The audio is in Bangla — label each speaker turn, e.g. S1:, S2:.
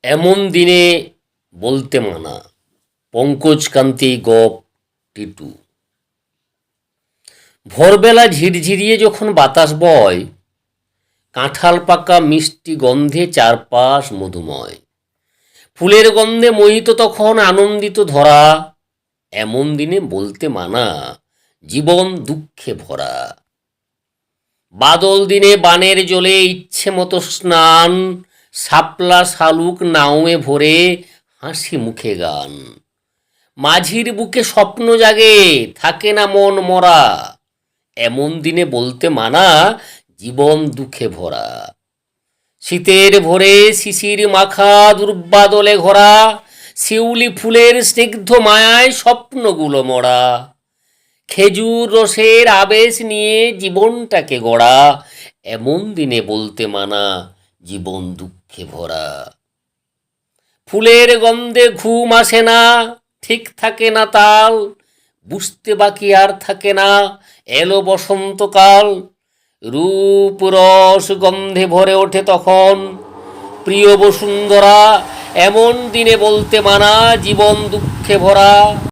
S1: এমন দিনে বলতে মানা। পঙ্কজ কান্তি গপ টিটু। ভোরবেলা ঝিরঝিরিয়ে যখন বাতাস বয়, কাঁঠাল পাকা মিষ্টি গন্ধে চারপাশ মধুময়। ফুলের গন্ধে মোহিত তখন আনন্দিত ধরা। এমন দিনে বলতে মানা, জীবন দুঃখে ভরা। বাদল দিনে বানের জলে ইচ্ছে মতো স্নান, শাপলা শালুক নাওয়ে ভরে হাসি মুখে গান। মাঝির বুকে স্বপ্ন জাগে, থাকে না মন মরা। এমন দিনে বলতে মানা, জীবন দুঃখে ভরা। শীতের ভোরে শিশির মাখা দুর্বাদলে ঘোরা, শিউলি ফুলের স্নিগ্ধ মায়ায় স্বপ্নগুলো মরা। খেজুর রসের আবেশ নিয়ে জীবনটাকে গড়া। এমন দিনে বলতে মানা, জীবন দুঃখে ভরা। ফুলের গন্ধে ঘুম আসে না, ঠিক থাকে না তাল, বুঝতে বাকি আর থাকে না এলো বসন্তকাল। রূপ রস গন্ধে ভরে ওঠে তখন প্রিয় বসুন্ধরা। এমন দিনে বলতে মানা, জীবন দুঃখে ভরা।